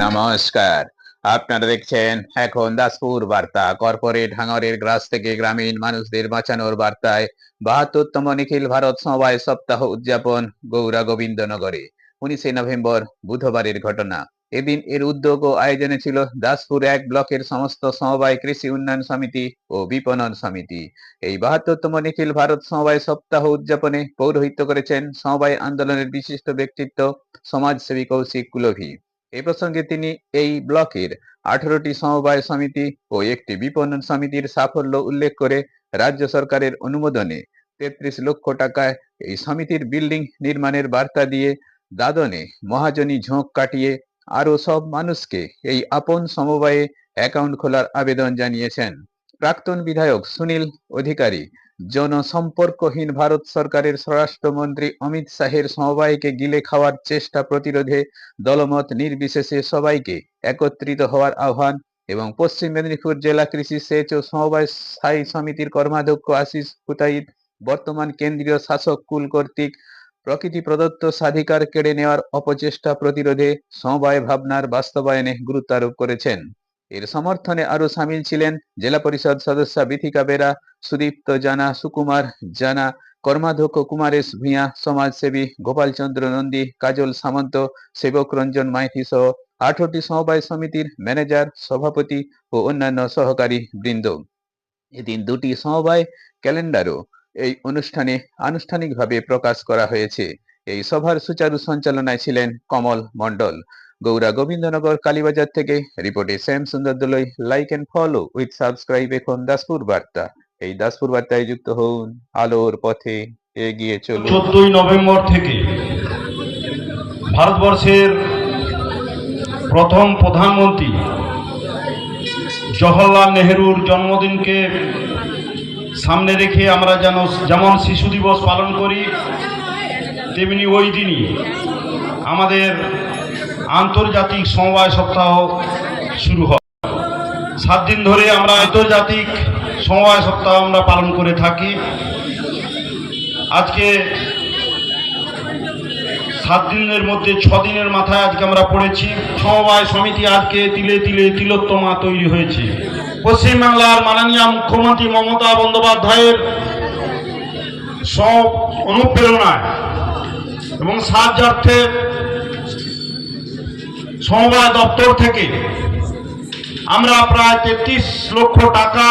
নমস্কার, আপনারা দেখছেন এখন দাসপুর বার্তা। কর্পোরেট হাঙরের গ্রাস থেকে গ্রামীণ মানুষদের বাঁচানোর বার্তায় ৭২তম নিখিল ভারত সমবায় সপ্তাহ উদযাপন গৌড়া গোবিন্দনগরে। ১৯ নভেম্বর বুধবারের ঘটনা। এদিন এর উদ্যোগ ও আয়োজনে ছিল দাসপুর ১ ব্লকের সমস্ত সমবায় কৃষি উন্নয়ন সমিতি ও বিপণন সমিতি। এই ৭২তম নিখিল ভারত সমবায় সপ্তাহ উদযাপনে পৌরোহিত্য করেছেন সমবায় আন্দোলনের বিশিষ্ট ব্যক্তিত্ব সমাজসেবী কৌশিক কুলভি। এ প্রসঙ্গে তিনি এই ব্লকের 18টি সমবায় সমিতি ও একটি বিপণন সমিতির সাফল্য উল্লেখ করে রাজ্য সরকারের অনুমোদনে ৩৩ লক্ষ টাকায় এই সমিতির বিল্ডিং নির্মাণের বার্তা দিয়ে দাদনে মহাজনী ঝোঁক কাটিয়ে আরো সব মানুষকে এই আপন সমবায়ে অ্যাকাউন্ট খোলার আবেদন জানিয়েছেন। প্রাক্তন বিধায়ক সুনীল অধিকারী জনসম্পর্কহীন ভারত সরকারের স্বরাষ্ট্রমন্ত্রী অমিত শাহের সমবায়কে গিলে খাওয়ার চেষ্টা প্রতিরোধে দলমত নির্বিশেষে সবাইকে একত্রিত হওয়ার আহ্বান এবং পশ্চিম মেদিনীপুর জেলা কৃষি সেচ ও সমবায় স্থায়ী সমিতির কর্মাধ্যক্ষ আশিস পুতাইত বর্তমান কেন্দ্রীয় শাসক কুল কর্তৃক প্রকৃতি প্রদত্ত স্বাধিকার কেড়ে নেওয়ার অপচেষ্টা প্রতিরোধে সমবায় ভাবনার বাস্তবায়নে গুরুত্ব আরোপ করেছেন। এর সমর্থনে আরো সামিল ছিলেন জেলা পরিষদ সদস্যা বিথিকা বেরা, সুদীপ্ত জানা, সুকুমার জানা, কর্মাধ্যক্ষ কুমারেশ ভূঁইয়া, সমাজসেবী গোপাল চন্দ্র নন্দী, কাজল সামন্ত, সেবক রঞ্জন মাইতি সহ 18টি সমবায় সমিতির ম্যানেজার, সভাপতি ও অন্যান্য সহকারী বৃন্দ। এদিন 2টি সমবায় ক্যালেন্ডারও এই অনুষ্ঠানে আনুষ্ঠানিকভাবে প্রকাশ করা হয়েছে। এই সভার সুচারু সঞ্চালনায় ছিলেন কমল মণ্ডল। গৌড়া গোবিন্দনগর কালীবাজার থেকে রিপোর্টে Shyam Sundar Doloi. Like and follow with subscribe এখন দাসপুর বার্তা। এই দাসপুর বার্তায় যুক্ত হন, আলোর পথে এগিয়ে চলুন। 14 নভেম্বর থেকে ভারতবর্ষের প্রথম প্রধানমন্ত্রী জওহরলাল নেহরুর জন্মদিনকে সামনে রেখে আমরা যেমন শিশু দিবস পালন করি, তেমনি ওই দিনই আমাদের আন্তর্জাতিক সমবায় সপ্তাহ শুরু হয়। 7 দিন ধরে আমরা আন্তর্জাতিক সমবায় সপ্তাহ আমরা পালন করে থাকি। আজকে 7 দিনের মধ্যে 6 দিনের মাথায় আজকে আমরা পড়েছি সমবায় সমিতি আজকে তিলে তিলে তিলোত্তমা তৈরি হয়েছে। পশ্চিমবাংলার মাননীয় মুখ্যমন্ত্রী মমতা বন্দ্যোপাধ্যায়ের সব অনুপ্রেরণায় এবং সাহায্যার্থে সমবায় দপ্তর থেকে আমরা প্রায় 33 লক্ষ টাকা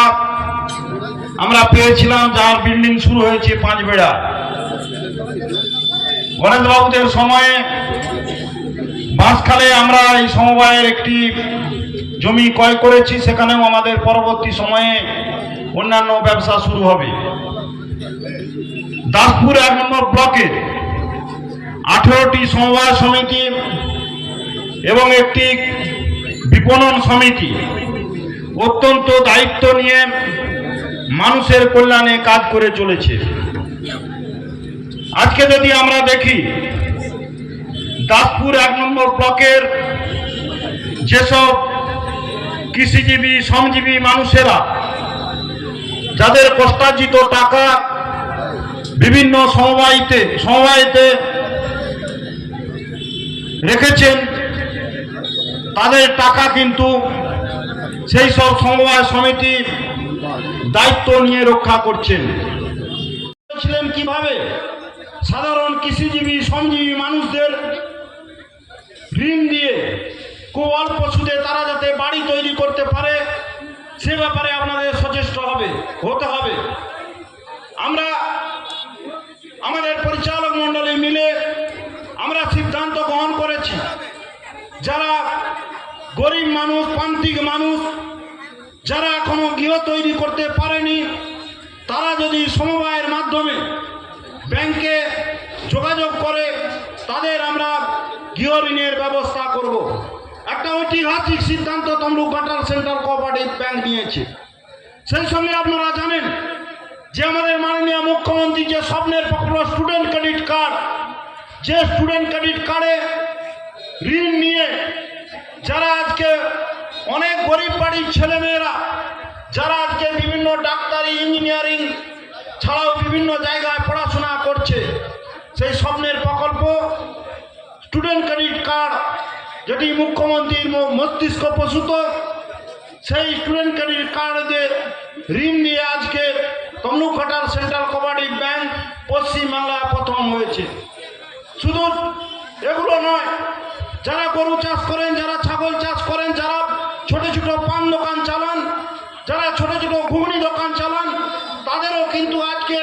আমরা পেয়েছিলাম, যার বিল্ডিং শুরু হয়েছে 5 বেড়া। গণেশবাবুদের সময়ে বাঁশখালে আমরা এই সমবায়ের একটি জমি ক্রয় করেছি, সেখানেও আমাদের পরবর্তী সময়ে অন্যান্য ব্যবসা শুরু হবে। দাসপুর 1 নম্বর ব্লকের 18টি সমবায় সমিতি এবং একটি বিপণন সমিতি অত্যন্ত দায়িত্ব নিয়ে মানুষের কল্যাণে কাজ করে চলেছে। আজকে যদি আমরা দেখি দাসপুর 1 নম্বর ব্লকের যেসব কৃষিজীবী শ্রমজীবী মানুষেরা যাদের কষ্টার্জিত টাকা বিভিন্ন সমবায়তে রেখেছেন, তাদের টাকা কিন্তু সেই সব সমবায় সমিতি দায়িত্ব নিয়ে রক্ষা করছেন। কিভাবে সাধারণ কৃষিজীবী শ্রমজীবী মানুষদের ঋণ দিয়ে খুব অল্প সুদে তারা যাতে বাড়ি তৈরি করতে পারে, সে ব্যাপারে আপনাদের সচেষ্ট হতে হবে। আমরা আমাদের পরিচালক মণ্ডলী মিলে আমরা সিদ্ধান্ত গ্রহণ করেছি, যারা গরিব মানুষ, প্রান্তিক মানুষ, যারা এখনো গৃহ তৈরি করতে পারেনি, তারা যদি সমবায়ের মাধ্যমে ব্যাংকে যোগাযোগ করে, তাদের আমরা গৃহ ঋণের ব্যবস্থা করব। একটা ঐতিহাসিক সিদ্ধান্ত Tamluk water central cooperative bank নিয়েছে। সেই সঙ্গে আপনারা জানেন যে আমাদের মাননীয় মুখ্যমন্ত্রী যে স্বপ্নের প্রকল্প স্টুডেন্ট ক্রেডিট কার্ড, যে স্টুডেন্ট ক্রেডিট কার্ডে ঋণ নিয়ে যারা আজকে অনেক গরিব বাড়ির ছেলেমেয়েরা যারা আজকে বিভিন্ন ডাক্তারি, ইঞ্জিনিয়ারিং ছাড়াও বিভিন্ন জায়গায় পড়াশোনা করছে, সেই স্বপ্নের প্রকল্প স্টুডেন্ট ক্রেডিট কার্ড যেটি মুখ্যমন্ত্রীর মস্তিষ্ক প্রসূত, সেই স্টুডেন্ট ক্রেডিট কার্ড দিয়ে ঋণ দিয়ে আজকে তমলুকঘাটার সেন্ট্রাল কোঅপারেটিভ ব্যাংক পশ্চিমবাংলায় প্রথম হয়েছে। শুধু এগুলো নয়, যারা গরু চাষ করেন, যারা ছাগল চাষ করেন, যারা ছোট ছোট পান দোকান চালান, যারা ছোট ছোট ঘুগনি দোকান চালান, তাদেরও কিন্তু আজকে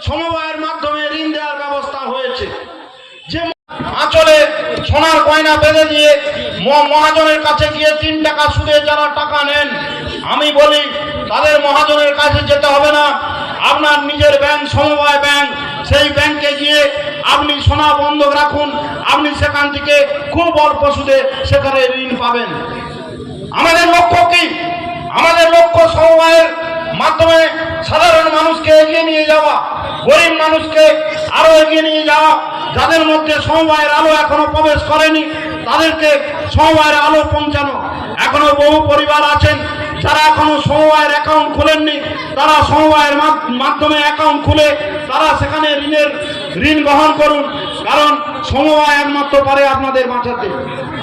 সমবায়ের মাধ্যমে ঋণ দেওয়ার ব্যবস্থা হয়েছে। যে আঁচলে সোনার গয়না বেঁধে দিয়ে মহাজনের কাছে গিয়ে 3 টাকা সুদে যারা টাকা নেন, আমি বলি তাদের মহাজনের কাছে যেতে হবে না। আপনার নিজের ব্যাংক সমবায় ব্যাংক, সেই ব্যাংকে গিয়ে আপনি সোনা বন্ধক রাখুন, আপনি সেখান থেকে খুব অল্প সুদে সেখানে ঋণ পাবেন। আমাদের লক্ষ্য কি? আমাদের লক্ষ্য সমবায়ের মাধ্যমে সাধারণ মানুষকে এগিয়ে নিয়ে যাওয়া, গরিব মানুষকে আরো এগিয়ে নিয়ে যাওয়া। যাদের মধ্যে সমবায়ের আলো এখনো প্রবেশ করেনি তাদেরকে সমবায়ের আলো পৌঁছানো। এখনো বহু পরিবার আছেন যারা এখনো সমবায়ের অ্যাকাউন্ট খুলেননি, তারা সমবায়ের মাধ্যমে অ্যাকাউন্ট খুলে তারা সেখানে ঋণ গ্রহণ করুন, কারণ সমবায় একমাত্র পারে আপনাদের বাঁচাতে।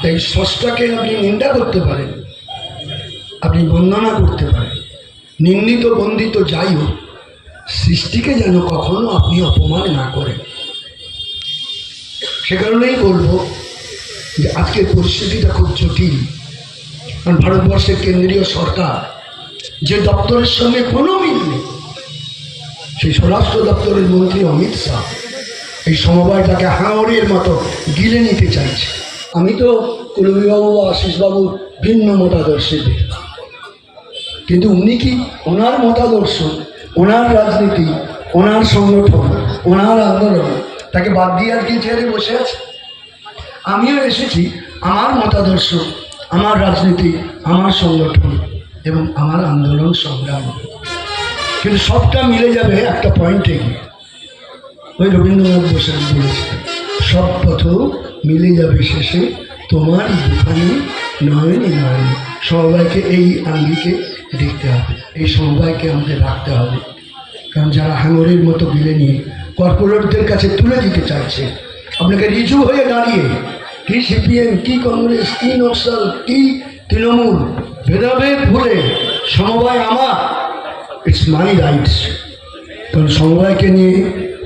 এই স্রষ্টাকে আপনি নিন্দা করতে পারেন, আপনি বন্দনা করতে পারেন, নিন্দিত বন্দিত যাই হোক, সৃষ্টিকে যেন কখনো আপনি অপমান না করেন। সে কারণেই বলবো যে আজকের পরিস্থিতিটা খুব জটিল। কারণ ভারতবর্ষের কেন্দ্রীয় সরকার যে দপ্তরের সঙ্গে কোনো মিল নেই, সেই স্বরাষ্ট্র দপ্তরের মন্ত্রী অমিত শাহ এই সমবায়টাকে হাঙরের মতো গিলে নিতে চাইছে। আমি তো কলবিবাবু বা আশিসবাবুর ভিন্ন মতাদর্শের, কিন্তু উনি কি ওনার মতাদর্শ, ওনার রাজনীতি, ওনার সংগঠন, ওনার আন্দোলন তাকে বাদ দিয়ে আর কি ছেড়ে বসে আছে? আমিও এসেছি আমার মতাদর্শ, আমার রাজনীতি, আমার সংগঠন এবং আমার আন্দোলন সংগ্রাম, কিন্তু সবটা মিলে যাবে একটা পয়েন্টে গিয়ে। ওই রবীন্দ্রনাথ বসে বলেছে, সব পথ মিলে যাবে শেষে তোমার দুখানি নয়নি নয়নি। সমবায়কে এই আঙ্গিকে দেখতে হবে, এই সমবায়কে আমাদের রাখতে হবে। কারণ যারা হাঙরের মতো গিলে নিয়ে কর্পোরেটদের কাছে তুলে দিতে চাইছে, আপনাকে রিজু হয়ে দাঁড়িয়ে কি সিপিএম, কি কংগ্রেস, কি নকশাল, কি তৃণমূল, ভেদাভেদ ভুলে সমবায় আমার, ইটস মাই রাইটস। কারণ সমবায়কে নিয়ে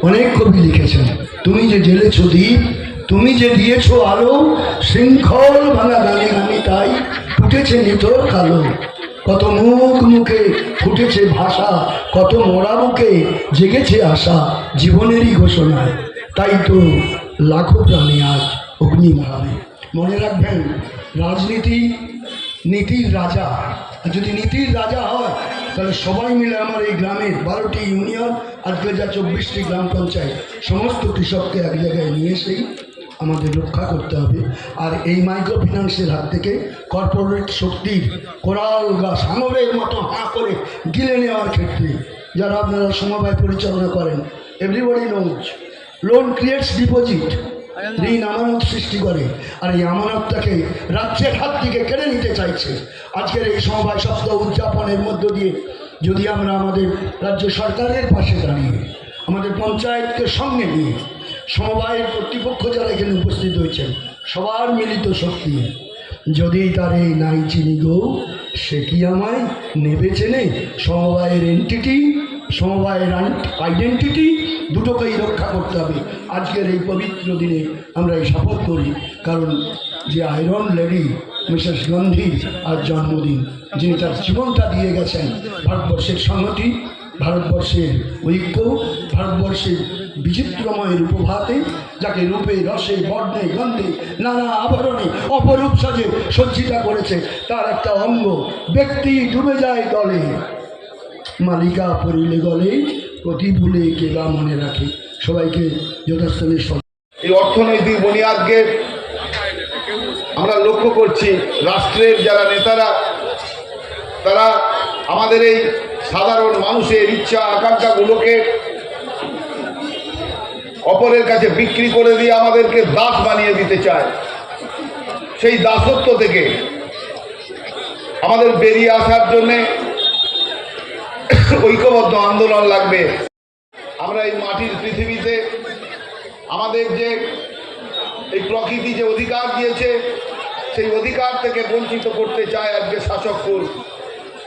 অনেক কবি লিখেছেন, তুমি যে জ্বেলেছ দ্বীপ, তুমি যে দিয়েছ আলো, শৃঙ্খল ভাঙা গানে গানে তাই ফুটেছে নিতর কালো। কত মুখ মুখে ফুটেছে ভাষা, কত মোড়া মুখে জেগেছে আশা জীবনেরই ঘোষণায়, তাই তো লাখো প্রাণে আজ অগ্নিভাবে। মনে রাখবেন, রাজনীতি নীতির রাজা। আর যদি নীতির রাজা হয় তাহলে সবাই মিলে আমার এই গ্রামের 12টি ইউনিয়ন, আজকে যা 24টি গ্রাম পঞ্চায়েত, সমস্ত কৃষককে এক জায়গায় নিয়ে এসেই আমাদের রক্ষা করতে হবে। আর এই মাইক্রো ফিন্যান্সের হাত থেকে কর্পোরেট শক্তির কোরাল গাছ হাঙরের মতো হাঁ করে গিলে নেওয়ার ক্ষেত্রে যারা আপনারা সমবায় পরিচালনা করেন, everybody knows loan creates deposit, ঋণ আমানত সৃষ্টি করে। আর এই আমানতটাকে রাজ্যের হাত থেকে কেড়ে নিতে চাইছে। আজকের এই সমবায় সপ্তাহ উদযাপনের মধ্য দিয়ে যদি আমরা আমাদের রাজ্য সরকারের পাশে দাঁড়িয়ে, আমাদের পঞ্চায়েতকে সঙ্গে নিয়ে, সমবায়ের কর্তৃপক্ষ যারা এখানে উপস্থিত হয়েছেন সবার মিলিত শক্তি, যদি তারে নাই চিনি গো সে কি আমায় নেবে চেনে। সমবায়ের এন্টিটি, সমবায়ের আইডেন্টিটি দুটোকেই রক্ষা করতে হবে। আজকের এই পবিত্র দিনে আমরা এই শপথ করি, কারণ যে আয়রন লেডি মিসেস গান্ধীর আজ জন্মদিন, যিনি তার জীবনটা দিয়ে গেছেন ভারতবর্ষের সংহতি, ভারতবর্ষের ঐক্য, ভারতবর্ষের বিচিত্রময় রূপভাতে, যাকে রূপে রসে বর্ণে গন্ধে নানা আভরণে অপরূপ সাজে সজ্জিতা করেছে, তার একটা অঙ্গ। ব্যক্তি ডুবে যায় দলে, মালিকা পড়িলে গলে, প্রতি ভুলে কেবা মনে রাখে। সবাইকে যথাস্থানে এই অর্থনৈতিক বুনিয়াদকে আমরা লক্ষ্য করছি, রাষ্ট্রের যারা নেতারা তারা আমাদের এই সাধারণ মানুষের ইচ্ছা আকাঙ্ক্ষাগুলোকে অপরের কাছে বিক্রি করে দিয়ে আমাদেরকে দাস বানিয়ে দিতে চায়। সেই দাসত্ব থেকে আমাদের বেরিয়ে আসার জন্যে ঐক্যবদ্ধ আন্দোলন লাগবে। আমরা এই মাটির পৃথিবীতে আমাদের যে এই প্রকৃতি যে অধিকার দিয়েছে সেই অধিকার থেকে বঞ্চিত করতে চায় আজকে শাসককুল।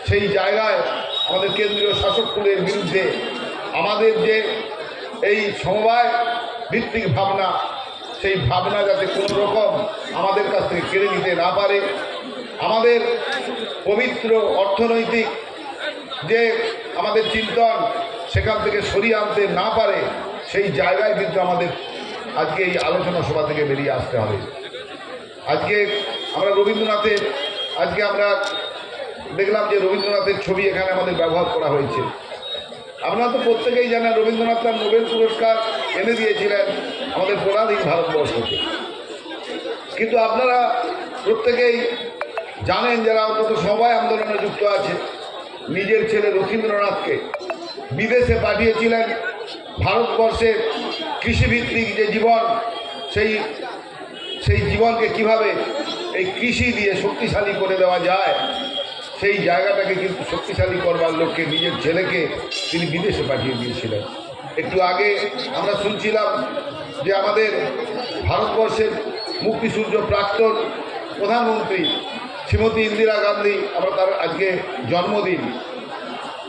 সেই জায়গায় আমাদের কেন্দ্রীয় শাসককুলের বিরুদ্ধে আমাদের যে এই সমবায় ভিত্তিক ভাবনা, সেই ভাবনা যাতে কোনো রকম আমাদের কাছ থেকে কেড়ে নিতে না পারে, আমাদের পবিত্র অর্থনৈতিক যে আমাদের চিন্তন সেখান থেকে সরিয়ে আনতে না পারে, সেই জায়গায় কিন্তু আমাদের আজকে এই আলোচনা সভা থেকে বেরিয়ে আসতে হবে। আজকে আমরা রবীন্দ্রনাথের আজকে আমরা দেখলাম যে রবীন্দ্রনাথের ছবি এখানে আমাদের ব্যবহার করা হয়েছে। আপনারা তো প্রত্যেকেই জানেন রবীন্দ্রনাথ তার নোবেল পুরস্কার এনে দিয়েছিলেন আমাদের পরাধীন ভারতবর্ষকে। কিন্তু আপনারা প্রত্যেকেই জানেন, যারা অন্তত সমবায় আন্দোলনে যুক্ত আছে, নিজের ছেলে রথীন্দ্রনাথকে বিদেশে পাঠিয়েছিলেন ভারতবর্ষের কৃষিভিত্তিক যে জীবন, সেই জীবনকে কিভাবে এই কৃষি দিয়ে শক্তিশালী করে দেওয়া যায়, সেই জায়গাটাকে কিন্তু শক্তিশালী করবার লক্ষ্যে নিজের ছেলেকে তিনি বিদেশে পাঠিয়ে দিয়েছিলেন। একটু আগে আমরা শুনছিলাম যে আমাদের ভারতবর্ষের মুক্তিসূর্য প্রাক্তন প্রধানমন্ত্রী শ্রীমতী ইন্দিরা গান্ধী, আমরা তার আজকে জন্মদিন।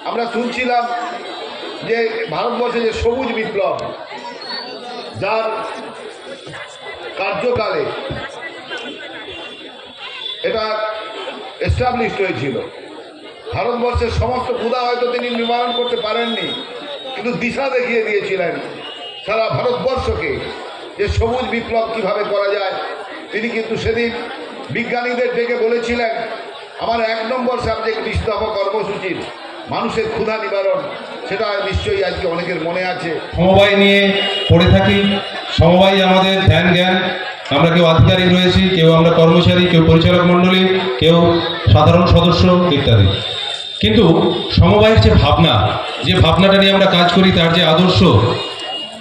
আমরা শুনছিলাম যে ভারতবর্ষে যে সবুজ বিপ্লব, যার কার্যকালে এটা এস্টাবলিশড হয়েছিল, ভারতবর্ষের সমস্ত ক্ষুধা হয়তো তিনি নিবারণ করতে পারেননি, কিন্তু দিশা দেখিয়ে দিয়েছিলেন সারা ভারতবর্ষকে যে সবুজ বিপ্লব কিভাবে করা যায়। তিনি কিন্তু সেদিন বিজ্ঞানীদের ডেকে বলেছিলেন, আমার 1 নম্বর সাবজেক্ট 20 দফা কর্মসূচির মানুষের ক্ষুধা নিবারণ, সেটা নিশ্চয়ই আজকে অনেকের মনে আছে। সমবায় নিয়ে পড়ে থাকি, সমবায় আমাদের ধ্যান জ্ঞান, আমরা কেউ আধিকারিক রয়েছি, কেউ আমরা কর্মচারী, কেউ পরিচালক মণ্ডলী, কেউ সাধারণ সদস্য ইত্যাদি। কিন্তু সমবায়ের যে ভাবনা, যে ভাবনাটা নিয়ে আমরা কাজ করি, তার যে আদর্শ,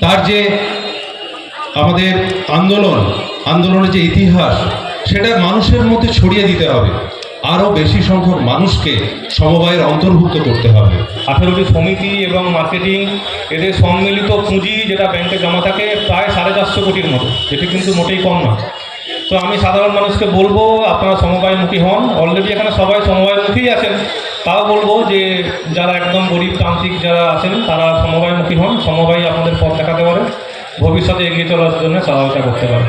তার যে আমাদের আন্দোলনের যে ইতিহাস, সেটা মানুষের মধ্যে ছড়িয়ে দিতে হবে। আরও বেশি সংখ্যক মানুষকে সমবায়ের অন্তর্ভুক্ত করতে হবে। 18টি সমিতি এবং মার্কেটিং, এদের সম্মিলিত পুঁজি যেটা ব্যাংকে জমা থাকে প্রায় 450 কোটির মতো, যেটি কিন্তু মোটেই কম না। তো আমি সাধারণ মানুষকে বলবো, আপনারা সমবায়মুখী হন। অলরেডি এখানে সবাই সমবায়মুখী আছেন, তাও বলবো যে যারা একদম গরিব তান্ত্রিক যারা আছেন তারা সমবায়মুখী হন। সমবায় আপনাদের পথ দেখাতে পারে, ভবিষ্যতে এগিয়ে চলার জন্য সহায়তা করতে পারে।